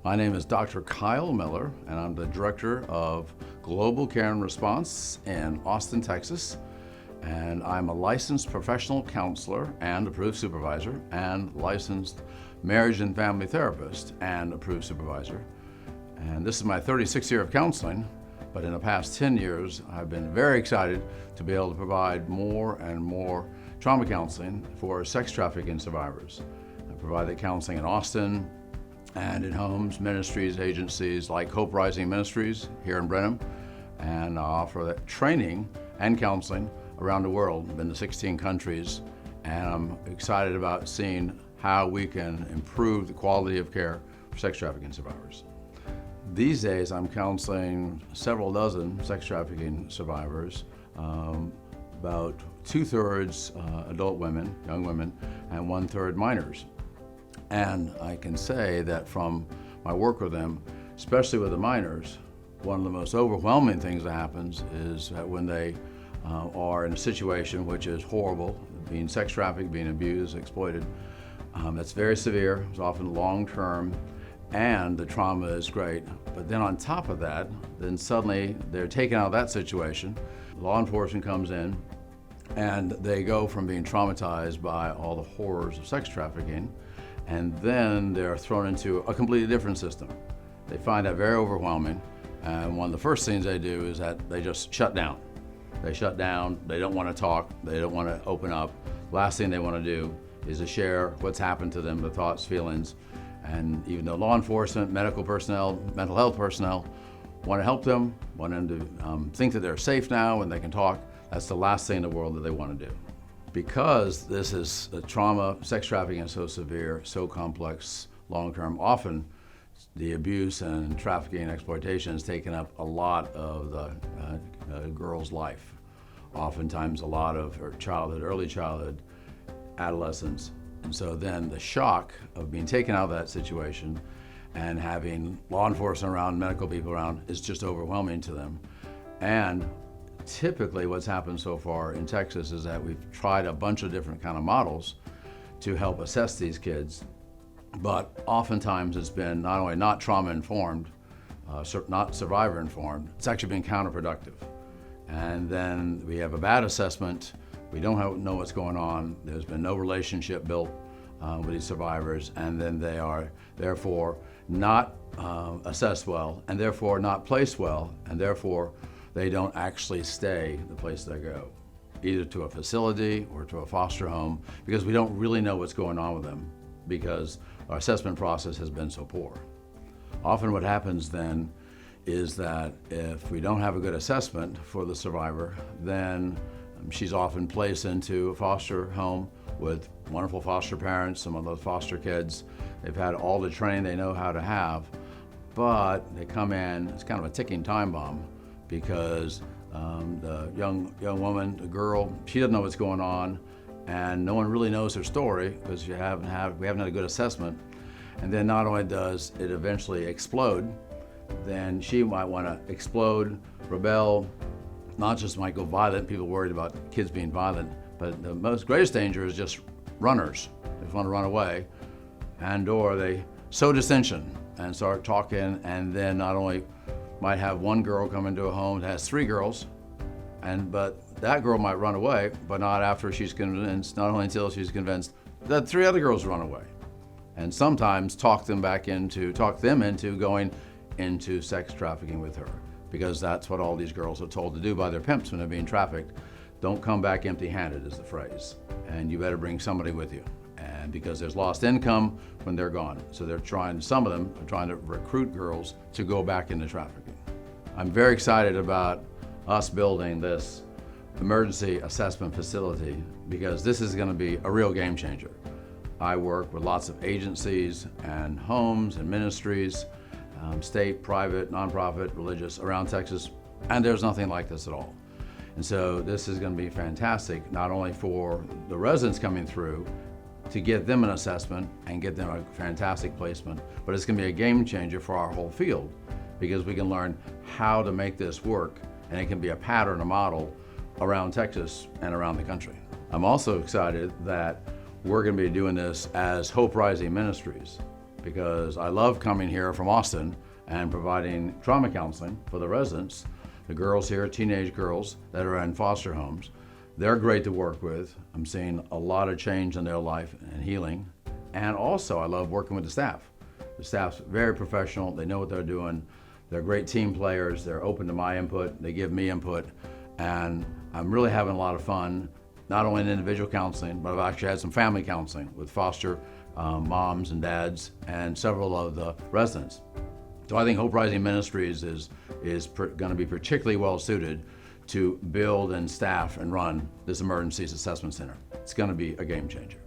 My name is Dr. Kyle Miller, and I'm the Director of Global Care and Response in Austin, Texas. And I'm a licensed professional counselor and approved supervisor, and licensed marriage and family therapist and approved supervisor. And this is my 36th year of counseling, but in the past 10 years, I've been very excited to be able to provide more and more trauma counseling for sex trafficking survivors. I provide that counseling in Austin and in homes, ministries, agencies like Hope Rising Ministries here in Brenham, and I offer that training and counseling around the world. I've been to 16 countries, and I'm excited about seeing how we can improve the quality of care for sex trafficking survivors. These days, I'm counseling several dozen sex trafficking survivors, about 2/3 adult women, young women, and 1/3 minors. And I can say that from my work with them, especially with the minors, one of the most overwhelming things that happens is that when they are in a situation which is horrible, being sex trafficked, being abused, exploited, that's very severe, it's often long-term, and the trauma is great. But then on top of that, then suddenly they're taken out of that situation, law enforcement comes in, and they go from being traumatized by all the horrors of sex trafficking, and then they're thrown into a completely different system. They find that very overwhelming, and one of the first things they do is that they just shut down. They shut down, they don't want to talk, they don't want to open up. Last thing they want to do is to share what's happened to them, the thoughts, feelings, and even though law enforcement, medical personnel, mental health personnel want to help them, want them to think that they're safe now and they can talk, that's the last thing in the world that they want to do. Because this is a trauma, sex trafficking is so severe, so complex, long-term, often the abuse and trafficking and exploitation has taken up a lot of the girl's life. Oftentimes a lot of her childhood, early childhood, adolescence. And so then the shock of being taken out of that situation and having law enforcement around, medical people around, is just overwhelming to them. And typically what's happened so far in Texas is that we've tried a bunch of different kind of models to help assess these kids, but oftentimes it's been not only not trauma-informed, not survivor-informed, it's actually been counterproductive. And then we have a bad assessment, we don't know what's going on, there's been no relationship built with these survivors, and then they are therefore not assessed well, and therefore not placed well, and therefore they don't actually stay the place they go, either to a facility or to a foster home, because we don't really know what's going on with them because our assessment process has been so poor. Often what happens then is that if we don't have a good assessment for the survivor, then she's often placed into a foster home with wonderful foster parents, some of those foster kids. They've had all the training they know how to have, but they come in, it's kind of a ticking time bomb, because the young woman, the girl, she doesn't know what's going on, and no one really knows her story because we haven't had a good assessment. And then not only does it eventually explode, then she might want to explode, rebel, not just might go violent, people worried about kids being violent, but the greatest danger is just runners. They just want to run away, or they sow dissension and start talking, and then not only might have one girl come into a home that has 3 girls, but that girl might run away, but not after she's convinced, not only until she's convinced that 3 other girls run away. And sometimes talk them into going into sex trafficking with her, because that's what all these girls are told to do by their pimps when they're being trafficked. Don't come back empty-handed is the phrase, and you better bring somebody with you. And because there's lost income when they're gone. So some of them are trying to recruit girls to go back into trafficking. I'm very excited about us building this emergency assessment facility, because this is going to be a real game changer. I work with lots of agencies and homes and ministries, state, private, nonprofit, religious, around Texas, and there's nothing like this at all. And so this is going to be fantastic, not only for the residents coming through to get them an assessment and get them a fantastic placement, but it's going to be a game changer for our whole field, because we can learn how to make this work, and it can be a pattern, a model around Texas and around the country. I'm also excited that we're going to be doing this as Hope Rising Ministries, because I love coming here from Austin and providing trauma counseling for the residents. The girls here, teenage girls that are in foster homes, they're great to work with. I'm seeing a lot of change in their life and healing. And also, I love working with the staff. The staff's very professional, they know what they're doing. They're great team players, they're open to my input, they give me input, and I'm really having a lot of fun, not only in individual counseling, but I've actually had some family counseling with foster moms and dads and several of the residents. So I think Hope Rising Ministries is going to be particularly well suited to build and staff and run this Emergencies Assessment Center. It's going to be a game changer.